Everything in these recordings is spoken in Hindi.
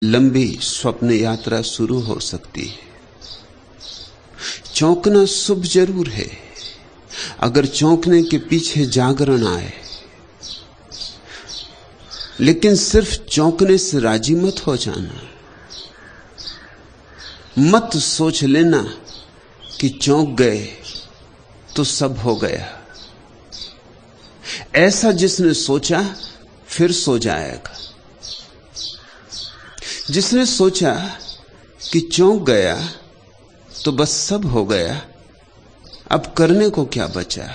लंबी स्वप्न यात्रा शुरू हो सकती है। चौंकना शुभ जरूर है, अगर चौंकने के पीछे जागरण आए, लेकिन सिर्फ चौंकने से राजी मत हो जाना। मत सोच लेना कि चौंक गए तो सब हो गया। ऐसा जिसने सोचा फिर सो जाएगा। जिसने सोचा कि चौंक गया तो बस सब हो गया, अब करने को क्या बचा,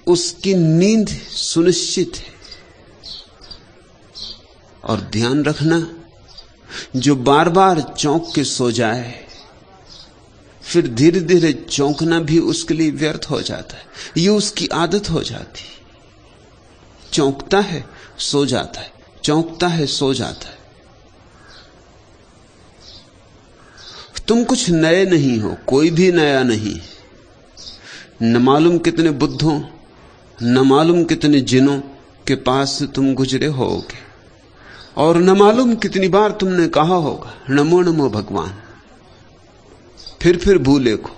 उसकी नींद सुनिश्चित है। और ध्यान रखना, जो बार बार चौंक के सो जाए फिर धीरे धीरे चौंकना भी उसके लिए व्यर्थ हो जाता है। ये उसकी आदत हो जाती। चौंकता है सो जाता है, चौंकता है सो जाता है। तुम कुछ नए नहीं हो, कोई भी नया नहीं। न मालूम कितने बुद्धों, न मालूम कितने जिनों के पास से तुम गुजरे होगे, और न मालूम कितनी बार तुमने कहा होगा नमो नमो भगवान। फिर भूले को,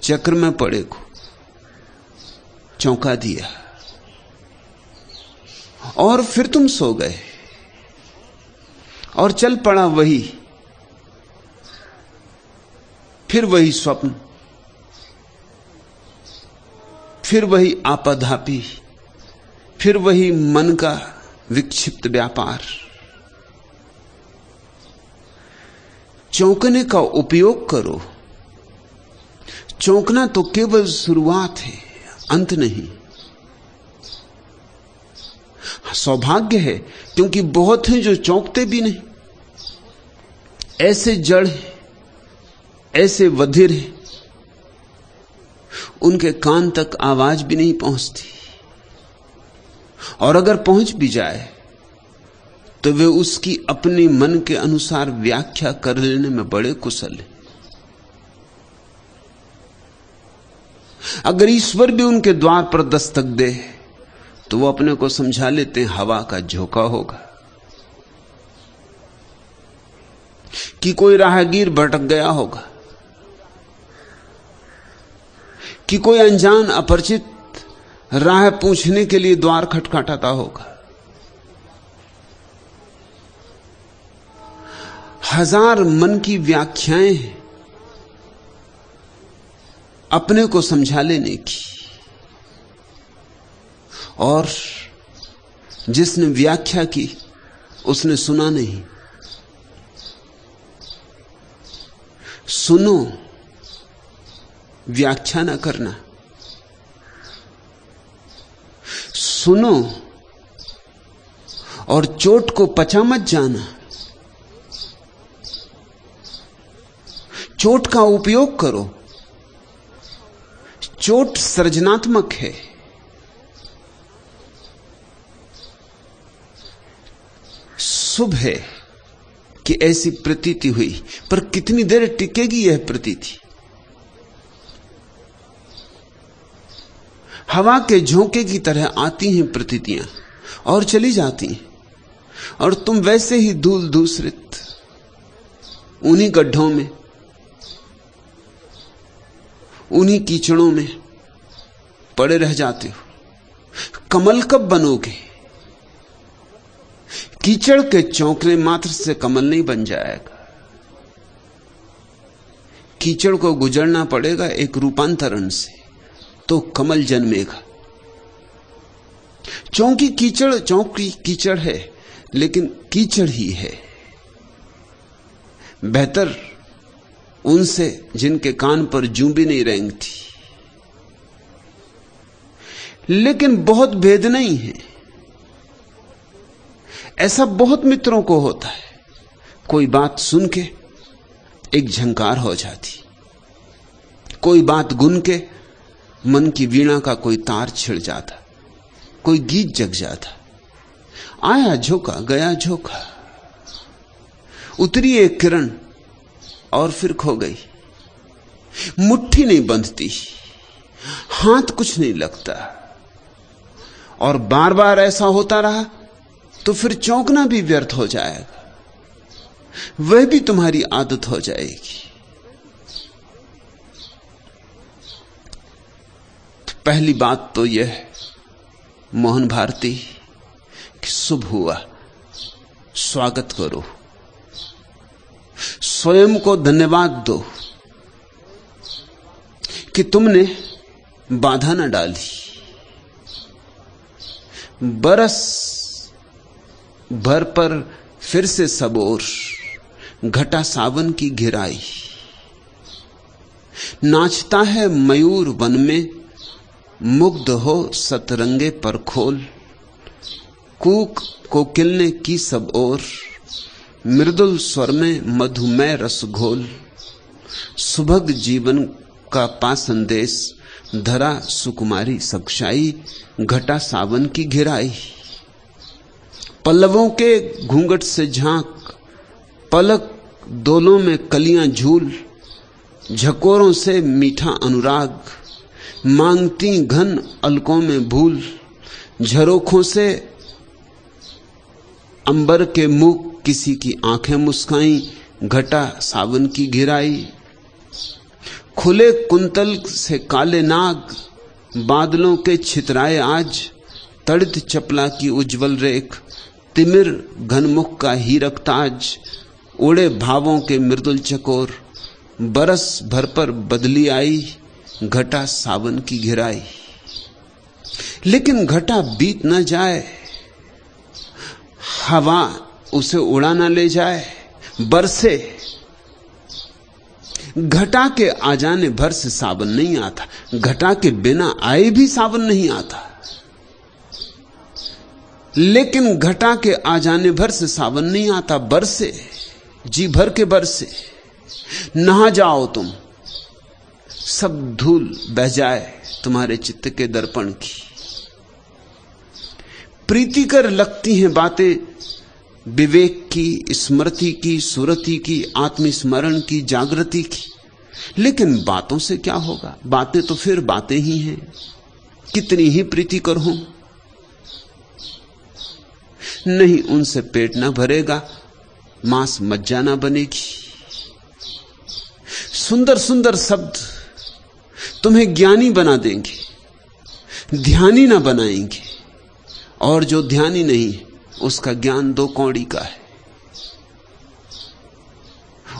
चक्र में पड़े को चौंका दिया और फिर तुम सो गए और चल पड़ा वही, फिर वही स्वप्न, फिर वही आपाधापी, फिर वही मन का विक्षिप्त व्यापार। चौंकने का उपयोग करो। चौंकना तो केवल शुरुआत है, अंत नहीं। सौभाग्य है क्योंकि बहुत हैं जो चौंकते भी नहीं। ऐसे जड़ हैं, ऐसे वधिर हैं, उनके कान तक आवाज भी नहीं पहुंचती, और अगर पहुंच भी जाए तो वे उसकी अपने मन के अनुसार व्याख्या कर लेने में बड़े कुशल हैं। अगर ईश्वर भी उनके द्वार पर दस्तक दे तो वो अपने को समझा लेते हैं हवा का झोंका होगा, कि कोई राहगीर भटक गया होगा, कि कोई अनजान अपरिचित राह पूछने के लिए द्वार खटखटाता होगा। हजार मन की व्याख्याएं हैं अपने को समझा लेने की, और जिसने व्याख्या की उसने सुना नहीं। सुनो, व्याख्या ना करना। सुनो और चोट को पचा मत जाना। चोट का उपयोग करो। चोट सृजनात्मक है। शुभ है कि ऐसी प्रतीति हुई, पर कितनी देर टिकेगी यह प्रतीति? हवा के झोंके की तरह आती हैं प्रतीतियां और चली जाती हैं, और तुम वैसे ही धूल धूसरित उन्हीं गड्ढों में, उन्हीं कीचड़ों में पड़े रह जाते हो। कमल कब बनोगे? कीचड़ के चौंकने मात्र से कमल नहीं बन जाएगा। कीचड़ को गुजरना पड़ेगा एक रूपांतरण से, तो कमल जन्मेगा। चौंकी कीचड़ है, लेकिन कीचड़ ही है। बेहतर उनसे जिनके कान पर जूं भी नहीं रेंगती। लेकिन बहुत भेद नहीं है। ऐसा बहुत मित्रों को होता है, कोई बात सुन के एक झंकार हो जाती, कोई बात गुन के मन की वीणा का कोई तार छिड़ जाता, कोई गीत जग जाता। आया झोंका, गया झोंका, उतरी एक किरण और फिर खो गई। मुट्ठी नहीं बंधती, हाथ कुछ नहीं लगता, और बार बार ऐसा होता रहा तो फिर चौंकना भी व्यर्थ हो जाएगा, वह भी तुम्हारी आदत हो जाएगी। तो पहली बात तो यह है मोहन भारती कि शुभ हुआ, स्वागत करो, स्वयं को धन्यवाद दो कि तुमने बाधा न डाली। बरस भर पर फिर से सब ओर घटा सावन की घिराई, नाचता है मयूर वन में, मुग्ध हो सतरंगे पर खोल, कूक कोकिल की सब ओर, मृदुल स्वर में मधुमय रस घोल, सुभग जीवन का पा संदेश, धरा सुकुमारी सक्षाई, घटा सावन की घिराई। पल्लवों के घूंघट से झांक, पलक दोलों में कलियां झूल, झकोरों से मीठा अनुराग, मांगती घन अलकों में भूल, झरोखों से अंबर के मुख किसी की आंखें मुस्काई, घटा सावन की घिराई। खुले कुंतल से काले नाग, बादलों के छितराए आज, तड़ित चपला की उज्जवल रेख, तिमिर घनमुख का हीरक ताज, उड़े भावों के मृदुल चकोर, बरस भर पर बदली आई, घटा सावन की घिराई। लेकिन घटा बीत न जाए, हवा उसे उड़ा ना ले जाए, बरसे। घटा के आ जाने भर से सावन नहीं आता, घटा के बिना आए भी सावन नहीं आता। लेकिन घटा के आ जाने भर से सावन नहीं आता, बरसे, जी भर के बरसे। नहा जाओ तुम, सब धूल बह जाए तुम्हारे चित्त के दर्पण की। प्रीतिकर लगती हैं बातें विवेक की, स्मृति की, सुरति की, आत्मस्मरण की, जागृति की, लेकिन बातों से क्या होगा? बातें तो फिर बातें ही हैं, कितनी ही प्रीतिकर हों, नहीं उनसे पेट ना भरेगा, मांस मज्जा ना बनेगी। सुंदर सुंदर शब्द तुम्हें ज्ञानी बना देंगे, ध्यानी ना बनाएंगे, और जो ध्यानी नहीं उसका ज्ञान दो कौड़ी का है,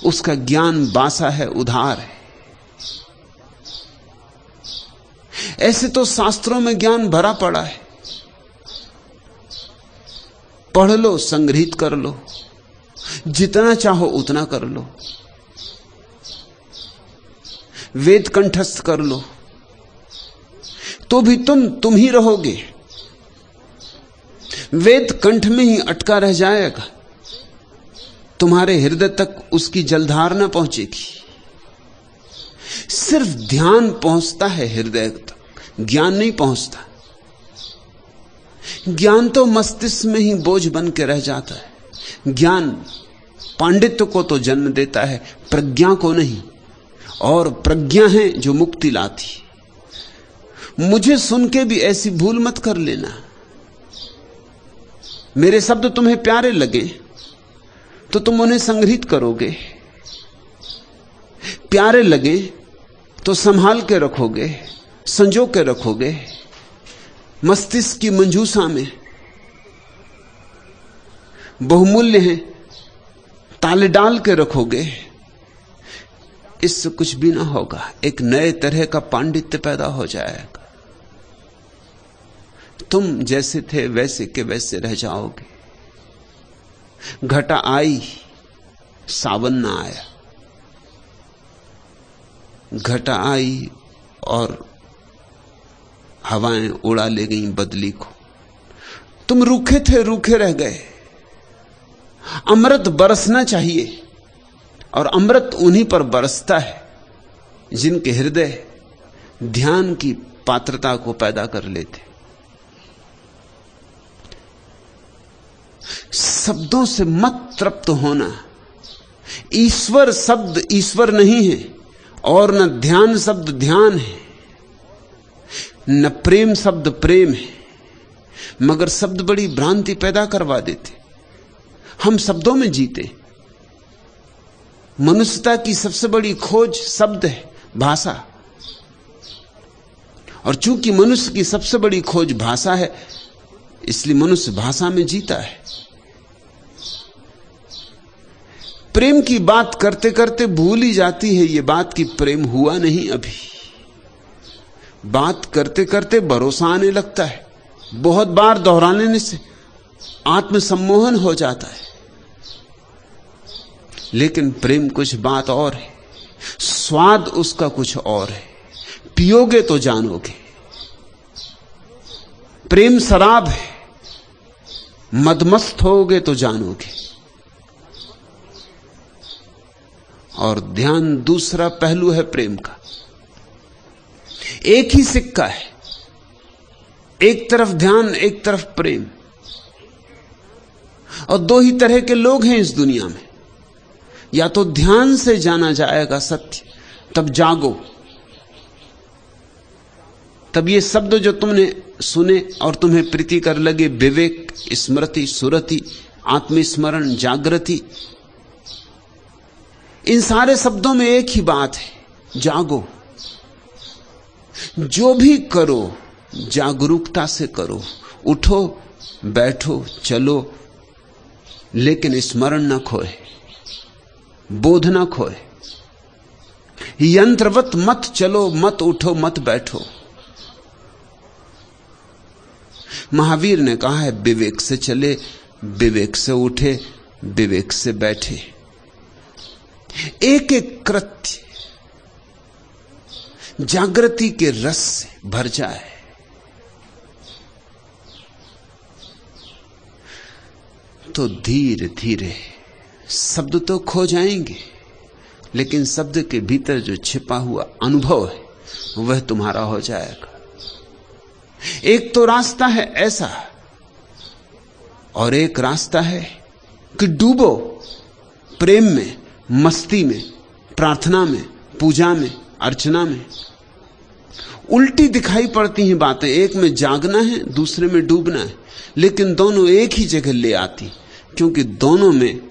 उसका ज्ञान बासा है, उधार है। ऐसे तो शास्त्रों में ज्ञान भरा पड़ा है, पढ़ लो, संग्रहित कर लो, जितना चाहो उतना कर लो, वेद कंठस्थ कर लो, तो भी तुम ही रहोगे। वेद कंठ में ही अटका रह जाएगा, तुम्हारे हृदय तक उसकी जलधार न पहुंचेगी। सिर्फ ध्यान पहुंचता है हृदय तक, ज्ञान नहीं पहुंचता। ज्ञान तो मस्तिष्क में ही बोझ बन के रह जाता है। ज्ञान पांडित्य को तो जन्म देता है, प्रज्ञा को नहीं, और प्रज्ञा है जो मुक्ति लाती। मुझे सुन के भी ऐसी भूल मत कर लेना, मेरे शब्द तुम्हें प्यारे लगे तो तुम उन्हें संग्रहित करोगे, प्यारे लगे तो संभाल के रखोगे, संजो के रखोगे, मस्तिष्क की मंजूसा में बहुमूल्य हैं, ताले डाल के रखोगे। इससे कुछ भी ना होगा, एक नए तरह का पांडित्य पैदा हो जाएगा। तुम जैसे थे वैसे के वैसे रह जाओगे। घटा आई, सावन ना आया। घटा आई और हवाएं उड़ा ले गईं बदली को। तुम रूखे थे, रूखे रह गए। अमृत बरसना चाहिए, और अमृत उन्हीं पर बरसता है जिनके हृदय ध्यान की पात्रता को पैदा कर लेते। शब्दों से मत तृप्त होना। ईश्वर शब्द ईश्वर नहीं है, और न ध्यान शब्द ध्यान है, न प्रेम शब्द प्रेम है। मगर शब्द बड़ी भ्रांति पैदा करवा देते। हम शब्दों में जीते। मनुष्यता की सबसे बड़ी खोज शब्द है, भाषा। और चूंकि मनुष्य की सबसे बड़ी खोज भाषा है, इसलिए मनुष्य भाषा में जीता है। प्रेम की बात करते करते भूल ही जाती है ये बात कि प्रेम हुआ नहीं अभी। बात करते करते भरोसा आने लगता है। बहुत बार दोहराने से आत्मसम्मोहन हो जाता है। लेकिन प्रेम कुछ बात और है, स्वाद उसका कुछ और है। पियोगे तो जानोगे। प्रेम शराब है, मदमस्त होगे तो जानोगे। और ध्यान दूसरा पहलू है प्रेम का। एक ही सिक्का है, एक तरफ ध्यान, एक तरफ प्रेम। और दो ही तरह के लोग हैं इस दुनिया में। या तो ध्यान से जाना जाएगा सत्य, तब जागो। तब ये शब्द जो तुमने सुने और तुम्हें प्रीतिकर लगे, विवेक, स्मृति, सुरति, आत्मस्मरण, जागृति, इन सारे शब्दों में एक ही बात है, जागो। जो भी करो जागरूकता से करो। उठो, बैठो, चलो, लेकिन स्मरण न खोए, बोध न खोए। यंत्रवत मत चलो, मत उठो, मत बैठो। महावीर ने कहा है, विवेक से चले, विवेक से उठे, विवेक से बैठे। एक एक कृत्य जागृति के रस से भर जाए। तो धीरे धीरे शब्द तो खो जाएंगे, लेकिन शब्द के भीतर जो छिपा हुआ अनुभव है वह तुम्हारा हो जाएगा। एक तो रास्ता है ऐसा, और एक रास्ता है कि डूबो प्रेम में, मस्ती में, प्रार्थना में, पूजा में, अर्चना में। उल्टी दिखाई पड़ती हैं बातें। एक में जागना है, दूसरे में डूबना है, लेकिन दोनों एक ही जगह ले आती, क्योंकि दोनों में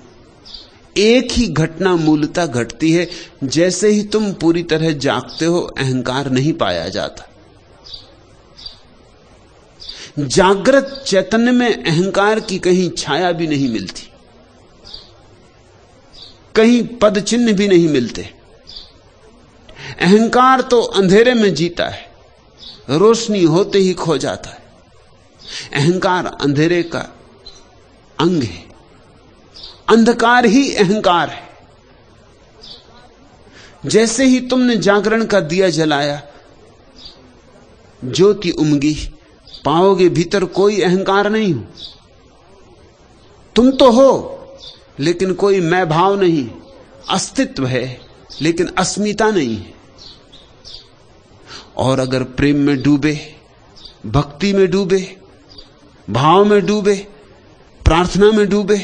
एक ही घटना मूलतः घटती है। जैसे ही तुम पूरी तरह जागते हो, अहंकार नहीं पाया जाता। जागृत चैतन्य में अहंकार की कहीं छाया भी नहीं मिलती, कहीं पद चिन्ह भी नहीं मिलते। अहंकार तो अंधेरे में जीता है, रोशनी होते ही खो जाता है। अहंकार अंधेरे का अंग है, अंधकार ही अहंकार है। जैसे ही तुमने जागरण का दिया जलाया, ज्योति उमगी, पाओगे भीतर कोई अहंकार नहीं हो। तुम तो हो, लेकिन कोई मैं भाव नहीं। अस्तित्व है, लेकिन अस्मिता नहीं है। और अगर प्रेम में डूबे, भक्ति में डूबे, भाव में डूबे, प्रार्थना में डूबे,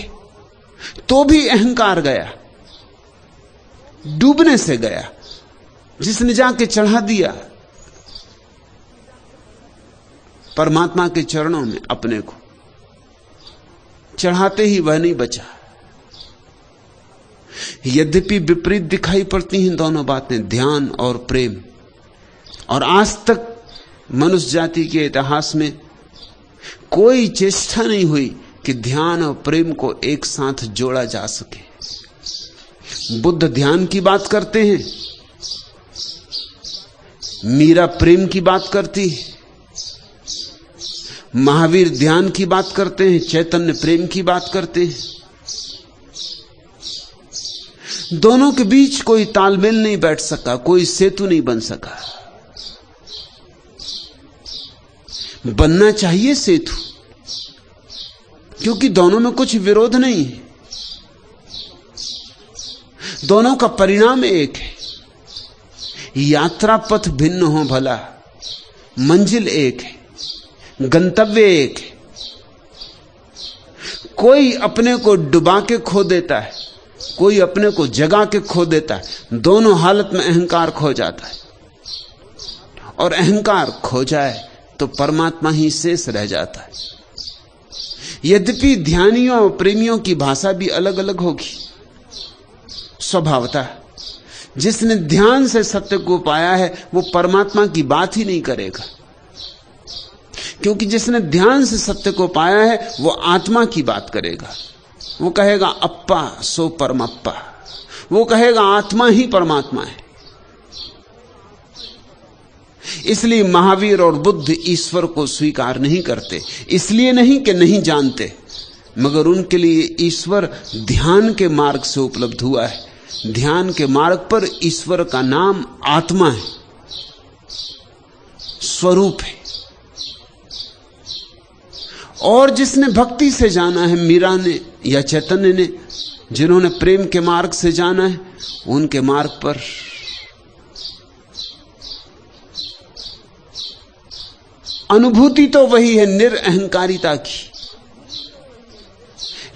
तो भी अहंकार गया, डूबने से गया। जिसने जाके चढ़ा दिया परमात्मा के चरणों में अपने को, चढ़ाते ही वह नहीं बचा। यद्यपि विपरीत दिखाई पड़ती हैं दोनों बातें, ध्यान और प्रेम, और आज तक मनुष्य जाति के इतिहास में कोई चेष्टा नहीं हुई कि ध्यान और प्रेम को एक साथ जोड़ा जा सके। बुद्ध ध्यान की बात करते हैं, मीरा प्रेम की बात करती है, महावीर ध्यान की बात करते हैं, चैतन्य प्रेम की बात करते हैं। दोनों के बीच कोई तालमेल नहीं बैठ सका, कोई सेतु नहीं बन सका। बनना चाहिए सेतु, क्योंकि दोनों में कुछ विरोध नहीं है, दोनों का परिणाम एक है। यात्रा पथ भिन्न हो भला, मंजिल एक है, गंतव्य एक है। कोई अपने को डुबा के खो देता है, कोई अपने को जगा के खो देता है। दोनों हालत में अहंकार खो जाता है, और अहंकार खो जाए तो परमात्मा ही शेष रह जाता है। यद्यपि ध्यानियों और प्रेमियों की भाषा भी अलग अलग होगी स्वभावतः। जिसने ध्यान से सत्य को पाया है वो परमात्मा की बात ही नहीं करेगा, क्योंकि जिसने ध्यान से सत्य को पाया है वो आत्मा की बात करेगा। वो कहेगा अप्पा सो परमप्पा, वो कहेगा आत्मा ही परमात्मा है। इसलिए महावीर और बुद्ध ईश्वर को स्वीकार नहीं करते, इसलिए नहीं कि नहीं जानते, मगर उनके लिए ईश्वर ध्यान के मार्ग से उपलब्ध हुआ है। ध्यान के मार्ग पर ईश्वर का नाम आत्मा है, स्वरूप है। और जिसने भक्ति से जाना है, मीरा ने या चैतन्य ने, जिन्होंने प्रेम के मार्ग से जाना है, उनके मार्ग पर अनुभूति तो वही है निरअहंकारिता की,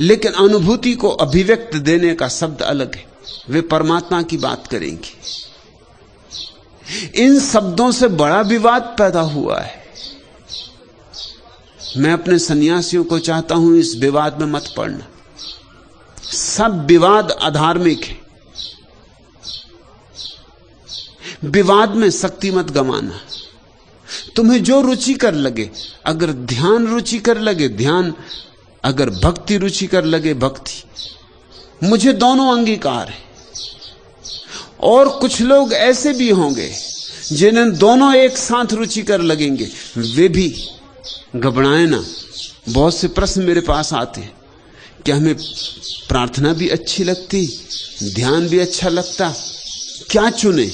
लेकिन अनुभूति को अभिव्यक्त देने का शब्द अलग है। वे परमात्मा की बात करेंगे। इन शब्दों से बड़ा विवाद पैदा हुआ है। मैं अपने सन्यासियों को चाहता हूं इस विवाद में मत पड़ना। सब विवाद अधार्मिक है। विवाद में शक्ति मत गंवाना। तुम्हें जो रुचिकर लगे, अगर ध्यान रुचिकर लगे ध्यान, अगर भक्ति रुचिकर लगे भक्ति, मुझे दोनों अंगीकार है। और कुछ लोग ऐसे भी होंगे जिन्हें दोनों एक साथ रुचिकर लगेंगे, वे भी घबराएं ना। बहुत से प्रश्न मेरे पास आते हैं कि हमें प्रार्थना भी अच्छी लगती, ध्यान भी अच्छा लगता, क्या चुने?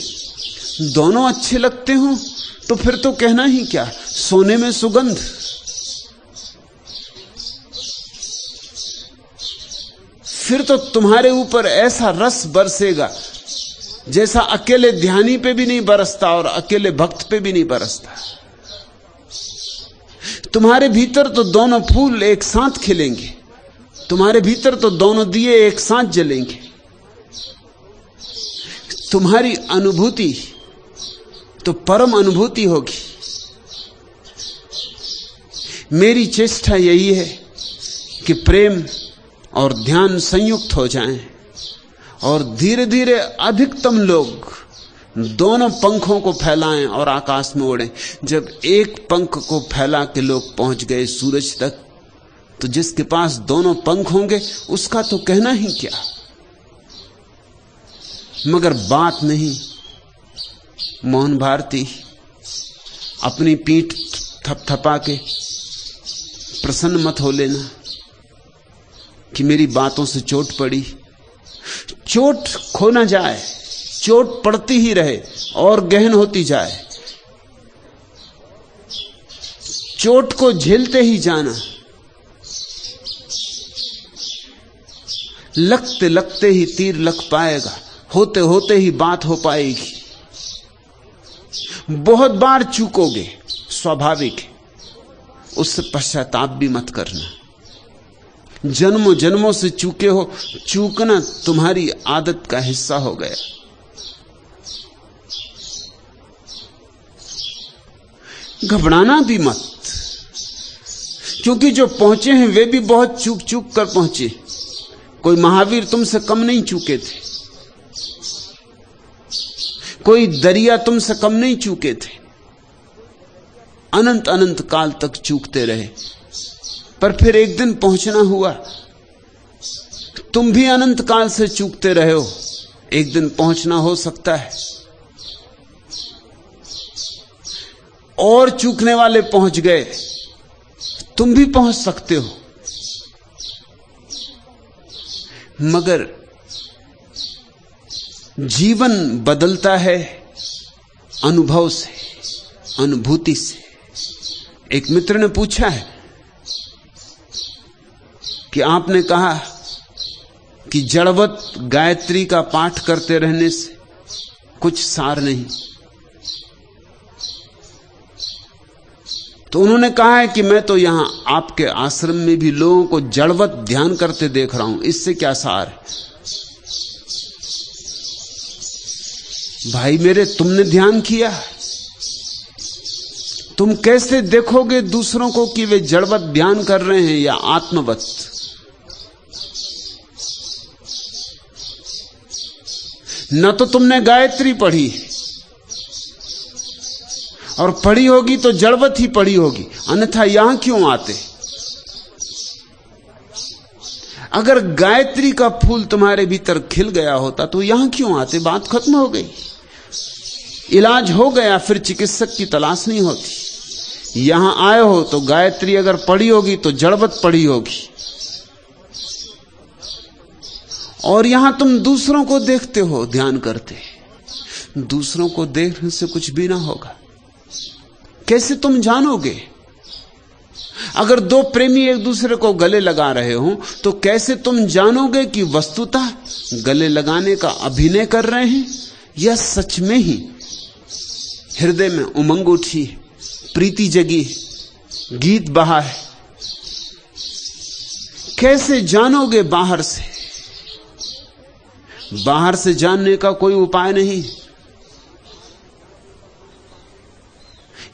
दोनों अच्छे लगते हो तो फिर तो कहना ही क्या, सोने में सुगंध। फिर तो तुम्हारे ऊपर ऐसा रस बरसेगा जैसा अकेले ध्यानी पे भी नहीं बरसता और अकेले भक्त पे भी नहीं बरसता। तुम्हारे भीतर तो दोनों फूल एक साथ खिलेंगे, तुम्हारे भीतर तो दोनों दिए एक साथ जलेंगे। तुम्हारी अनुभूति तो परम अनुभूति होगी। मेरी चेष्टा यही है कि प्रेम और ध्यान संयुक्त हो जाएं और धीरे धीरे अधिकतम लोग दोनों पंखों को फैलाएं और आकाश में उड़ें। जब एक पंख को फैला के लोग पहुंच गए सूरज तक, तो जिसके पास दोनों पंख होंगे उसका तो कहना ही क्या। मगर बात नहीं, मोहन भारती अपनी पीठ थपथपा के प्रसन्न मत हो लेना कि मेरी बातों से चोट पड़ी। चोट खो ना जाए, चोट पड़ती ही रहे और गहन होती जाए। चोट को झेलते ही जाना, लगते लगते ही तीर लग पाएगा, होते होते ही बात हो पाएगी। बहुत बार चूकोगे, स्वाभाविक है, उससे पश्चाताप भी मत करना। जन्मों जन्मों से चूके हो, चूकना तुम्हारी आदत का हिस्सा हो गया। घबराना भी मत, क्योंकि जो पहुंचे हैं वे भी बहुत चूक चूक कर पहुंचे। कोई महावीर तुमसे कम नहीं चूके थे, कोई दरिया तुमसे कम नहीं चूके थे। अनंत अनंत काल तक चूकते रहे, पर फिर एक दिन पहुंचना हुआ। तुम भी अनंत काल से चूकते रहे हो, एक दिन पहुंचना हो सकता है। और चूकने वाले पहुंच गए, तुम भी पहुंच सकते हो। मगर जीवन बदलता है अनुभव से, अनुभूति से। एक मित्र ने पूछा है कि आपने कहा कि जड़वत गायत्री का पाठ करते रहने से कुछ सार नहीं, तो उन्होंने कहा है कि मैं तो यहां आपके आश्रम में भी लोगों को जड़वत ध्यान करते देख रहा हूं, इससे क्या सार है? भाई मेरे, तुमने ध्यान किया, तुम कैसे देखोगे दूसरों को कि वे जड़वत ध्यान कर रहे हैं या आत्मवत? न तो तुमने गायत्री पढ़ी, और पढ़ी होगी तो जड़वत ही पढ़ी होगी, अन्यथा यहां क्यों आते? अगर गायत्री का फूल तुम्हारे भीतर खिल गया होता तो यहां क्यों आते? बात खत्म हो गई, इलाज हो गया, फिर चिकित्सक की तलाश नहीं होती। यहां आए हो तो गायत्री अगर पढ़ी होगी तो जड़वत पढ़ी होगी, और यहां तुम दूसरों को देखते हो, ध्यान करते। दूसरों को देखने से कुछ भी ना होगा। कैसे तुम जानोगे? अगर दो प्रेमी एक दूसरे को गले लगा रहे हो तो कैसे तुम जानोगे कि वस्तुतः गले लगाने का अभिनय कर रहे हैं या सच में ही हृदय में उमंग उठी, प्रीति जगी, गीत बहा है? कैसे जानोगे बाहर से? बाहर से जानने का कोई उपाय नहीं।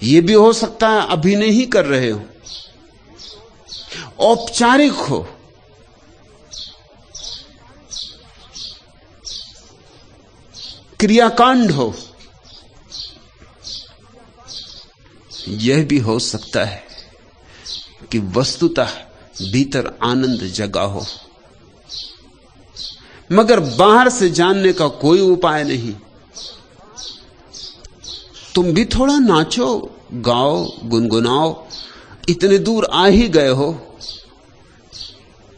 यह भी हो सकता है अभिनय ही कर रहे हो, औपचारिक हो, क्रियाकांड हो। यह भी हो सकता है कि वस्तुतः भीतर आनंद जगा हो, मगर बाहर से जानने का कोई उपाय नहीं। तुम भी थोड़ा नाचो, गाओ, गुनगुनाओ। इतने दूर आ ही गए हो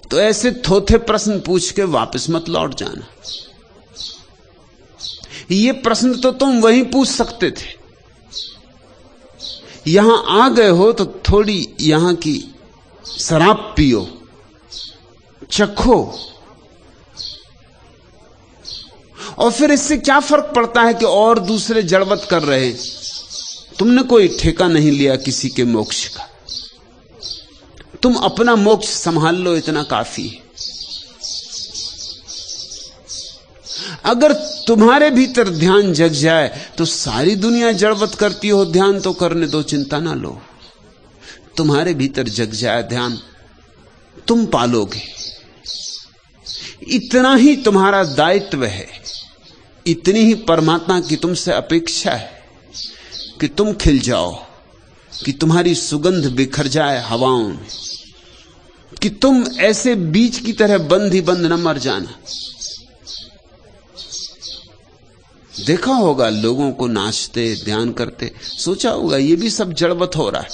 तो ऐसे थोथे प्रश्न पूछ के वापस मत लौट जाना। ये प्रश्न तो तुम वहीं पूछ सकते थे। यहां आ गए हो तो थोड़ी यहां की शराब पियो, चखो, और फिर इससे क्या फर्क पड़ता है कि और दूसरे जड़वत कर रहे हैं? तुमने कोई ठेका नहीं लिया किसी के मोक्ष का। तुम अपना मोक्ष संभाल लो, इतना काफी है। अगर तुम्हारे भीतर ध्यान जग जाए तो सारी दुनिया जड़वत करती हो, ध्यान तो करने दो, चिंता ना लो। तुम्हारे भीतर जग जाए ध्यान, तुम पालोगे। इतना ही तुम्हारा दायित्व है, इतनी ही परमात्मा की तुमसे अपेक्षा है कि तुम खिल जाओ, कि तुम्हारी सुगंध बिखर जाए हवाओं में, कि तुम ऐसे बीज की तरह बंद ही बंद न मर जाना। देखा होगा लोगों को नाचते, ध्यान करते, सोचा होगा ये भी सब जड़वत हो रहा है।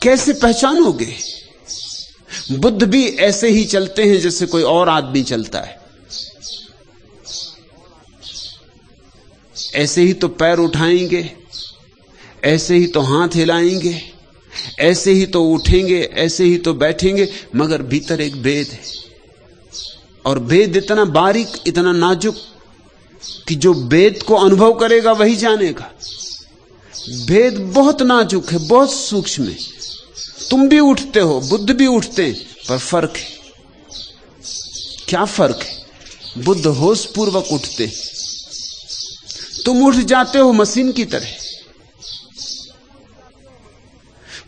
कैसे पहचानोगे? बुद्ध भी ऐसे ही चलते हैं जैसे कोई और आदमी चलता है। ऐसे ही तो पैर उठाएंगे, ऐसे ही तो हाथ हिलाएंगे, ऐसे ही तो उठेंगे, ऐसे ही तो बैठेंगे, मगर भीतर एक भेद है। और भेद इतना बारीक, इतना नाजुक कि जो भेद को अनुभव करेगा वही जानेगा। भेद बहुत नाजुक है, बहुत सूक्ष्म है। तुम भी उठते हो, बुद्ध भी उठते हैं, पर फर्क है। क्या फर्क है? बुद्ध होश पूर्वक उठते, तुम उठ जाते हो मशीन की तरह।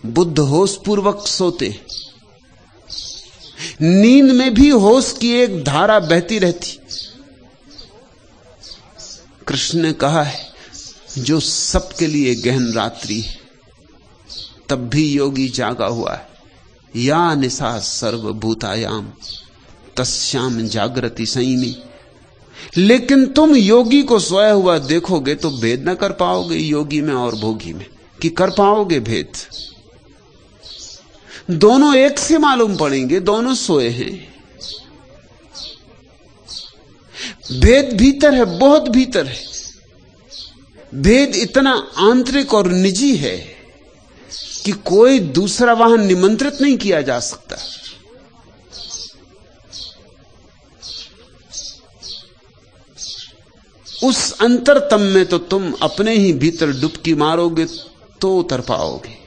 बुद्ध होश पूर्वक सोते, नींद में भी होश की एक धारा बहती रहती। कृष्ण ने कहा है, जो सबके लिए गहन रात्रि है, तब भी योगी जागा हुआ है। या निशा सर्वभूतायाम तस्याम जागृति संयमी। लेकिन तुम योगी को सोया हुआ देखोगे तो भेद न कर पाओगे योगी में और भोगी में, कि कर पाओगे भेद? दोनों एक से मालूम पड़ेंगे, दोनों सोए हैं। भेद भीतर है, बहुत भीतर है। भेद इतना आंतरिक और निजी है कि कोई दूसरा वहां निमंत्रित नहीं किया जा सकता। उस अंतरतम में तो तुम अपने ही भीतर डुबकी मारोगे तो उतर पाओगे।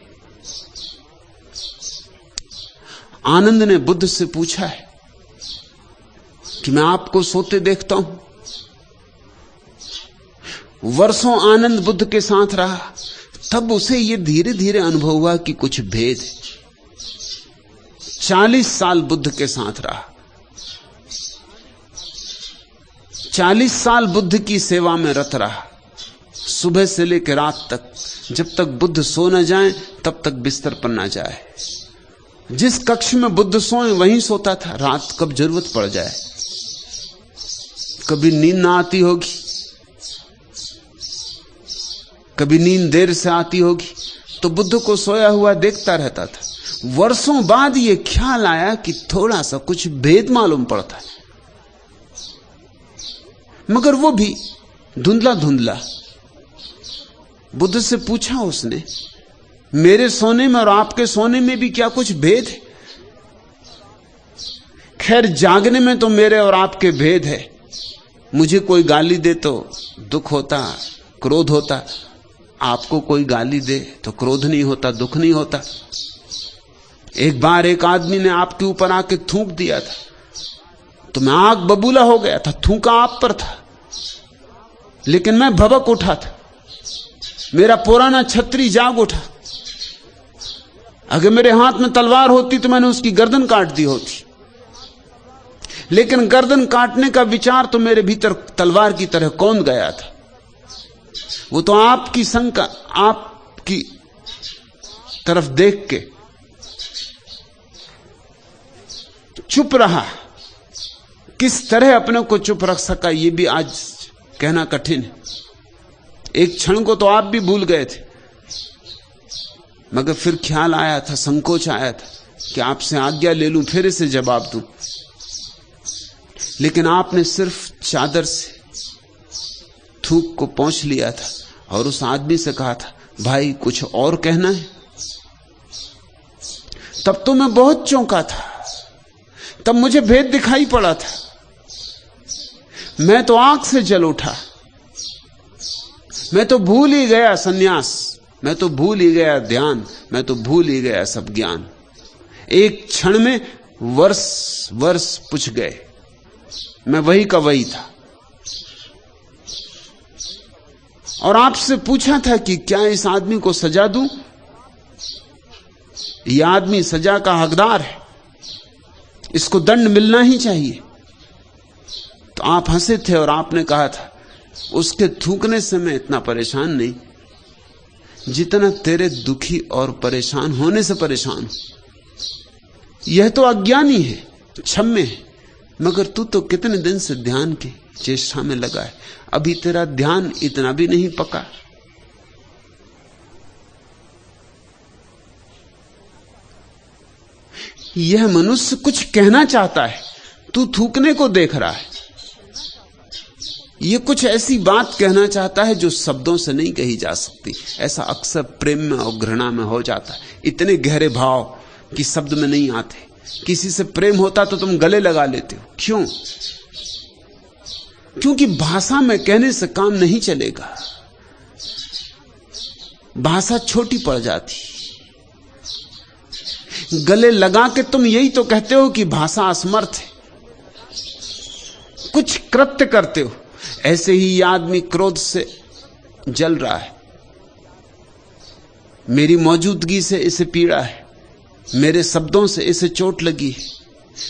आनंद ने बुद्ध से पूछा है कि मैं आपको सोते देखता हूं। वर्षों आनंद बुद्ध के साथ रहा, तब उसे यह धीरे धीरे अनुभव हुआ कि कुछ भेद है। 40 साल बुद्ध के साथ रहा, 40 साल बुद्ध की सेवा में रत रहा, सुबह से लेकर रात तक, जब तक बुद्ध सो न जाए तब तक बिस्तर पर न जाए। जिस कक्ष में बुद्ध सोए वहीं सोता था। रात कब जरूरत पड़ जाए, कभी नींद ना आती होगी, कभी नींद देर से आती होगी, तो बुद्ध को सोया हुआ देखता रहता था। वर्षों बाद यह ख्याल आया कि थोड़ा सा कुछ भेद मालूम पड़ता है, मगर वो भी धुंधला धुंधला। बुद्ध से पूछा उसने, मेरे सोने में और आपके सोने में भी क्या कुछ भेद है? खैर, जागने में तो मेरे और आपके भेद है। मुझे कोई गाली दे तो दुख होता, क्रोध होता, आपको कोई गाली दे तो क्रोध नहीं होता, दुख नहीं होता। एक बार एक आदमी ने आपके ऊपर आके थूक दिया था तो मैं आग बबूला हो गया था, थूका आप पर था, लेकिन मैं भभक उठा था, मेरा पुराना छत्री जाग उठा। अगर मेरे हाथ में तलवार होती तो मैंने उसकी गर्दन काट दी होती, लेकिन गर्दन काटने का विचार तो मेरे भीतर तलवार की तरह कौंध गया था। वो तो आपकी शंका, आपकी तरफ देख के चुप रहा। किस तरह अपने को चुप रख सका ये भी आज कहना कठिन है। एक क्षण को तो आप भी भूल गए थे, मगर फिर ख्याल आया था, संकोच आया था कि आपसे आज्ञा ले लूं, फिर इसे जवाब दूं। लेकिन आपने सिर्फ चादर से थूक को पोंछ लिया था और उस आदमी से कहा था, भाई कुछ और कहना है? तब तो मैं बहुत चौंका था, तब मुझे भेद दिखाई पड़ा था। मैं तो आंख से जल उठा, मैं तो भूल ही गया सन्यास, मैं तो भूल ही गया ध्यान, मैं तो भूल ही गया सब ज्ञान। एक क्षण में वर्ष वर्ष पूछ गए, मैं वही का वही था। और आपसे पूछा था कि क्या इस आदमी को सजा दूं? यह आदमी सजा का हकदार है, इसको दंड मिलना ही चाहिए। तो आप हंसे थे और आपने कहा था, उसके थूकने से मैं इतना परेशान नहीं जितना तेरे दुखी और परेशान होने से परेशान हूं। यह तो अज्ञानी है, क्षम्य है, मगर तू तो कितने दिन से ध्यान की चेष्टा में लगा है, अभी तेरा ध्यान इतना भी नहीं पका। यह मनुष्य कुछ कहना चाहता है, तू थूकने को देख रहा है। यह कुछ ऐसी बात कहना चाहता है जो शब्दों से नहीं कही जा सकती। ऐसा अक्सर प्रेम में और घृणा में हो जाता है, इतने गहरे भाव कि शब्द में नहीं आते। किसी से प्रेम होता तो तुम गले लगा लेते हो, क्यों? क्योंकि भाषा में कहने से काम नहीं चलेगा, भाषा छोटी पड़ जाती। गले लगा के तुम यही तो कहते हो कि भाषा असमर्थ है, कुछ कृत्य करते हो। ऐसे ही यह आदमी क्रोध से जल रहा है, मेरी मौजूदगी से इसे पीड़ा है, मेरे शब्दों से इसे चोट लगी है,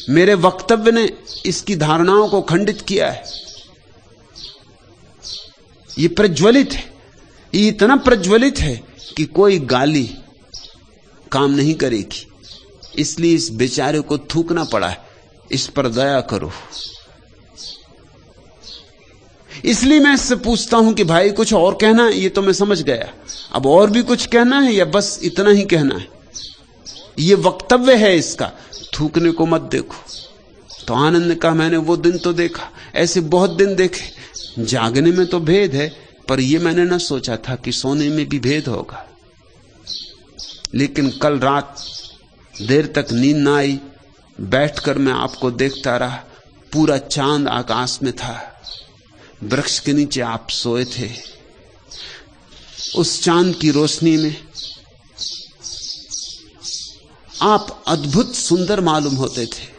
मेरे वक्तव्य ने इसकी धारणाओं को खंडित किया है। ये प्रज्वलित है, ये इतना प्रज्वलित है कि कोई गाली काम नहीं करेगी, इसलिए इस बेचारे को थूकना पड़ा है। इस पर दया करो। इसलिए मैं इससे पूछता हूं कि भाई कुछ और कहना है? ये तो मैं समझ गया, अब और भी कुछ कहना है या बस इतना ही कहना है? ये वक्तव्य है इसका, थूकने को मत देखो। तो आनंद ने कहा, मैंने वो दिन तो देखा, ऐसे बहुत दिन देखे। जागने में तो भेद है, पर यह मैंने ना सोचा था कि सोने में भी भेद होगा। लेकिन कल रात देर तक नींद ना आई, बैठकर मैं आपको देखता रहा। पूरा चांद आकाश में था, वृक्ष के नीचे आप सोए थे। उस चांद की रोशनी में आप अद्भुत सुंदर मालूम होते थे।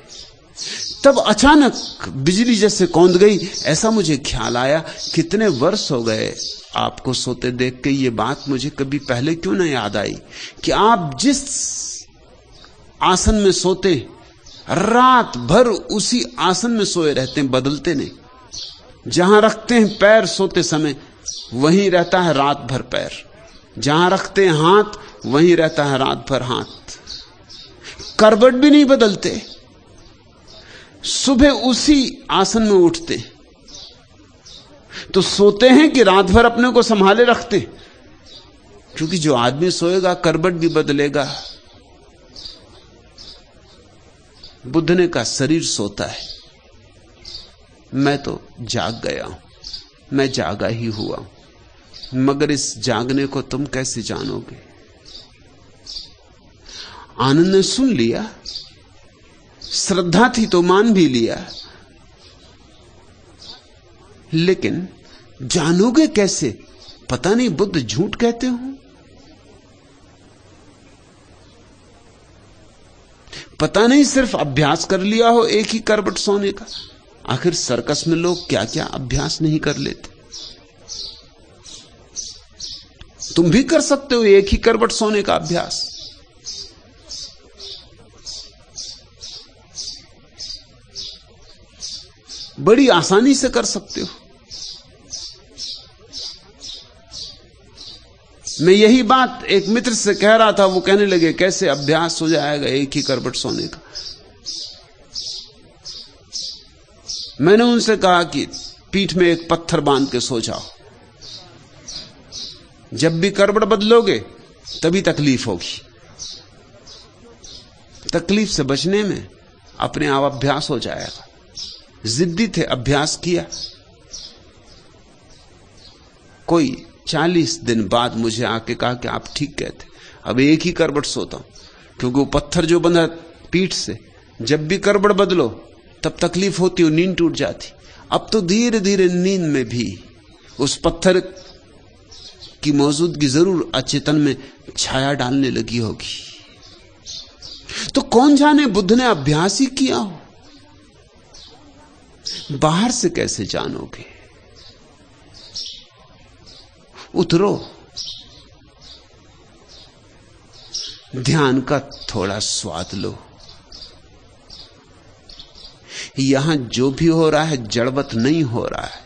तब अचानक बिजली जैसे कौंध गई। ऐसा मुझे ख्याल आया, कितने वर्ष हो गए आपको सोते देख के ये बात मुझे कभी पहले क्यों ना याद आई कि आप जिस आसन में सोते, रात भर उसी आसन में सोए रहते हैं, बदलते नहीं। जहां रखते हैं पैर सोते समय, वहीं रहता है रात भर पैर। जहां रखते हैं हाथ, वहीं रहता है रात भर हाथ। करवट भी नहीं बदलते। सुबह उसी आसन में उठते, तो सोते हैं कि रात भर अपने को संभाले रखते? क्योंकि जो आदमी सोएगा करवट भी बदलेगा। बुद्ध ने कहा शरीर सोता है, मैं तो जाग गया हूं, मैं जागा ही हुआ हूं, मगर इस जागने को तुम कैसे जानोगे? आनंद ने सुन लिया, श्रद्धा थी तो मान भी लिया, लेकिन जानोगे कैसे? पता नहीं बुद्ध झूठ कहते हो, पता नहीं सिर्फ अभ्यास कर लिया हो एक ही करवट सोने का। आखिर सर्कस में लोग क्या क्या अभ्यास नहीं कर लेते। तुम भी कर सकते हो एक ही करवट सोने का अभ्यास। बड़ी आसानी से कर सकते हो। मैं यही बात एक मित्र से कह रहा था, वो कहने लगे कैसे अभ्यास हो जाएगा एक ही करवट सोने का। मैंने उनसे कहा कि पीठ में एक पत्थर बांध के सो जाओ, जब भी करवट बदलोगे तभी तकलीफ होगी। तकलीफ से बचने में अपने आप अभ्यास हो जाएगा। जिद्दी थे, अभ्यास किया। कोई 40 दिन बाद मुझे आके कहा कि आप ठीक कहते, अब एक ही करवट सोता हूं, क्योंकि वो पत्थर जो बंधा पीठ से, जब भी करवट बदलो तब तकलीफ होती और नींद टूट जाती। अब तो धीरे धीरे नींद में भी उस पत्थर की मौजूदगी जरूर अचेतन में छाया डालने लगी होगी। तो कौन जाने बुद्ध ने अभ्यास ही किया हो, बाहर से कैसे जानोगे? उतरो, ध्यान का थोड़ा स्वाद लो। यहां जो भी हो रहा है जड़वत नहीं हो रहा है।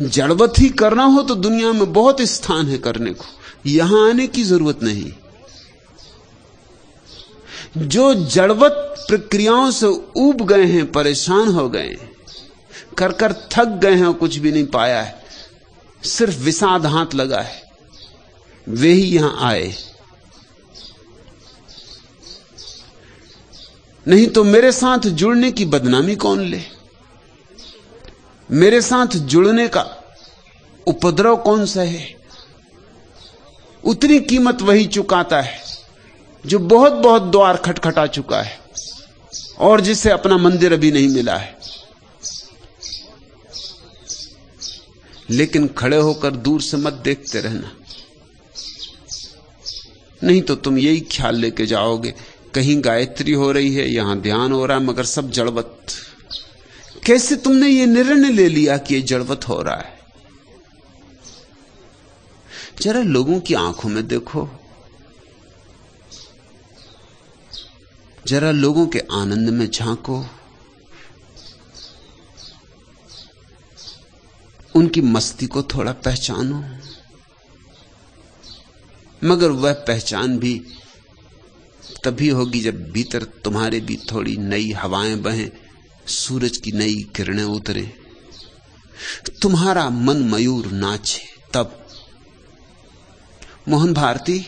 जड़वत ही करना हो तो दुनिया में बहुत स्थान है करने को, यहां आने की जरूरत नहीं। जो जड़वत प्रक्रियाओं से ऊब गए हैं, परेशान हो गए हैं, कर कर थक गए हैं और कुछ भी नहीं पाया है, सिर्फ विषाद हाथ लगा है, वे ही यहां आए। नहीं तो मेरे साथ जुड़ने की बदनामी कौन ले? मेरे साथ जुड़ने का उपद्रव कौन सहे? उतनी कीमत वही चुकाता है जो बहुत बहुत द्वार खटखटा चुका है और जिसे अपना मंदिर अभी नहीं मिला है। लेकिन खड़े होकर दूर से मत देखते रहना, नहीं तो तुम यही ख्याल लेके जाओगे कहीं गायत्री हो रही है, यहां ध्यान हो रहा है, मगर सब जड़वत। कैसे तुमने ये निर्णय ले लिया कि ये जड़वत हो रहा है? जरा लोगों की आंखों में देखो, जरा लोगों के आनंद में झांको, उनकी मस्ती को थोड़ा पहचानो। मगर वह पहचान भी तभी होगी जब भीतर तुम्हारे भी थोड़ी नई हवाएं बहें, सूरज की नई किरणें उतरे, तुम्हारा मन मयूर नाचे। तब मोहन भारती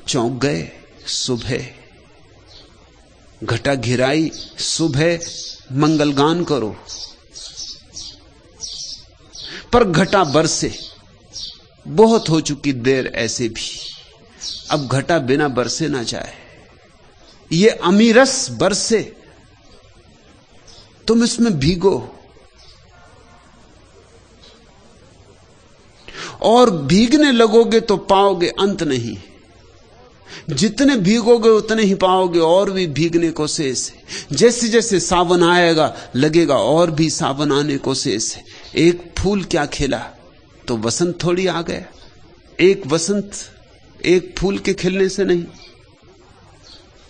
चौंक गए। सुबह घटा घिराई, सुबह मंगलगान करो, पर घटा बरसे। बहुत हो चुकी देर ऐसे भी, अब घटा बिना बरसे ना जाए। ये अमीरस बरसे, तुम इसमें भीगो और भीगने लगोगे तो पाओगे अंत नहीं। जितने भीगोगे उतने ही पाओगे और भी भीगने को शेष है। जैसे जैसे सावन आएगा लगेगा और भी सावन आने को शेष है। एक फूल क्या खिला तो वसंत थोड़ी आ गया। एक वसंत एक फूल के खिलने से नहीं।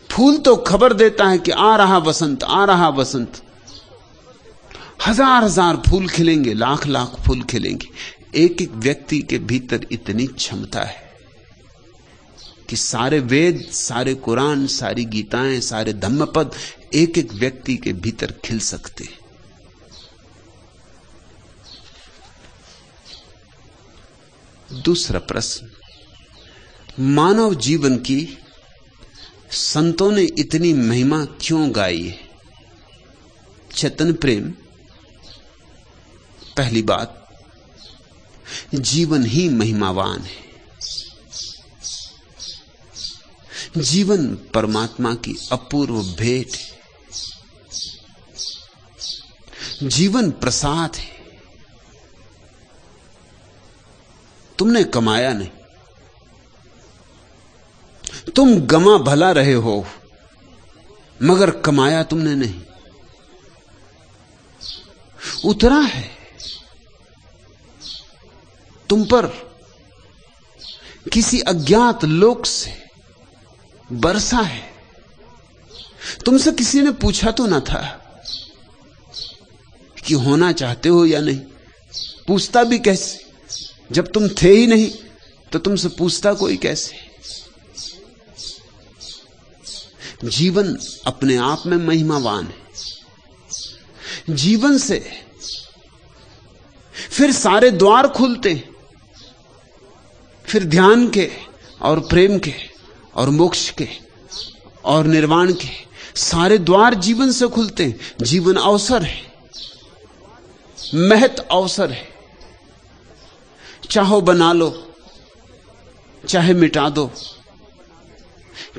फूल तो खबर देता है कि आ रहा वसंत, आ रहा वसंत। हजार हजार फूल खिलेंगे, लाख लाख फूल खिलेंगे। एक एक व्यक्ति के भीतर इतनी क्षमता है कि सारे वेद, सारे कुरान, सारी गीताएं, सारे धम्मपद एक एक व्यक्ति के भीतर खिल सकते हैं। दूसरा प्रश्न, मानव जीवन की संतों ने इतनी महिमा क्यों गाई है? चेतन प्रेम। पहली बात, जीवन ही महिमावान है। जीवन परमात्मा की अपूर्व भेंट है। जीवन प्रसाद है। तुमने कमाया नहीं, तुम गमा भला रहे हो, मगर कमाया तुमने नहीं। उतरा है तुम पर किसी अज्ञात लोक से, बरसा है। तुमसे किसी ने पूछा तो ना था कि होना चाहते हो या नहीं। पूछता भी कैसे जब तुम थे ही नहीं, तो तुमसे पूछता कोई कैसे? जीवन अपने आप में महिमावान है। जीवन से फिर सारे द्वार खुलते, फिर ध्यान के और प्रेम के और मोक्ष के और निर्वाण के सारे द्वार जीवन से खुलते हैं। जीवन अवसर है, महत अवसर है। चाहो बना लो, चाहे मिटा दो,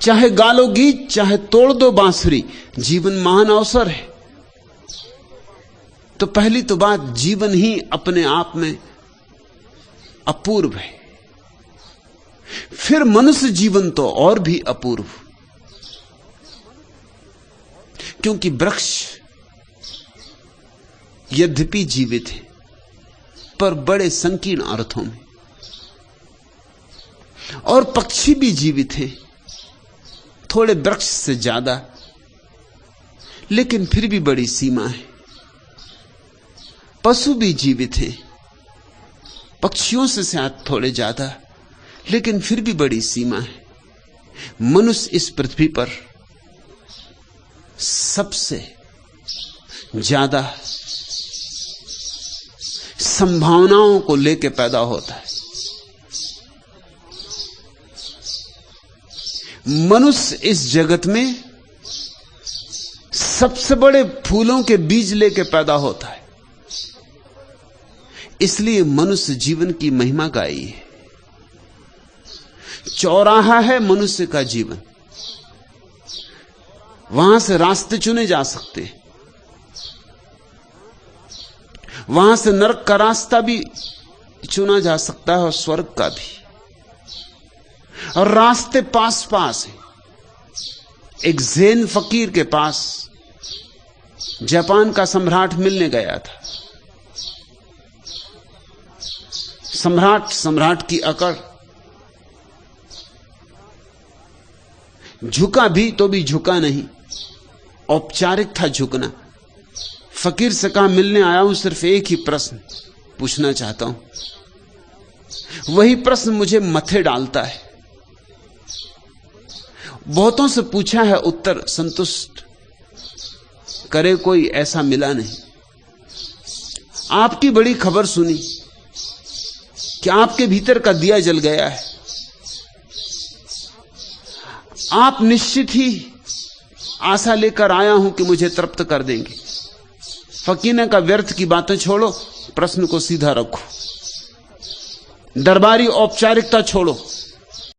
चाहे गा लो गीत, चाहे तोड़ दो बांसुरी, जीवन महान अवसर है। तो पहली तो बात, जीवन ही अपने आप में अपूर्व है। फिर मनुष्य जीवन तो और भी अपूर्व, क्योंकि वृक्ष यद्यपि जीवित है पर बड़े संकीर्ण अर्थों में, और पक्षी भी जीवित है थोड़े वृक्ष से ज्यादा, लेकिन फिर भी बड़ी सीमा है। पशु भी जीवित है, पक्षियों से शायद थोड़े ज्यादा, लेकिन फिर भी बड़ी सीमा है। मनुष्य इस पृथ्वी पर सबसे ज्यादा संभावनाओं को लेकर पैदा होता है। मनुष्य इस जगत में सबसे बड़े फूलों के बीज लेकर पैदा होता है। इसलिए मनुष्य जीवन की महिमा गाई है। चौराहा है मनुष्य का जीवन, वहां से रास्ते चुने जा सकते, वहां से नरक का रास्ता भी चुना जा सकता है और स्वर्ग का भी, और रास्ते पास पास हैं। एक ज़ेन फकीर के पास जापान का सम्राट मिलने गया था। सम्राट की अकड़, झुका भी तो भी झुका नहीं, औपचारिक था झुकना। फकीर से कहा, मिलने आया हूं, सिर्फ एक ही प्रश्न पूछना चाहता हूं। वही प्रश्न मुझे मथे डालता है। बहुतों से पूछा है, उत्तर संतुष्ट करे कोई ऐसा मिला नहीं। आपकी बड़ी खबर सुनी कि आपके भीतर का दिया जल गया है। आप निश्चित ही आशा लेकर आया हूं कि मुझे तृप्त कर देंगे। फकीर ने कहा, व्यर्थ की बातें छोड़ो, प्रश्न को सीधा रखो, दरबारी औपचारिकता छोड़ो।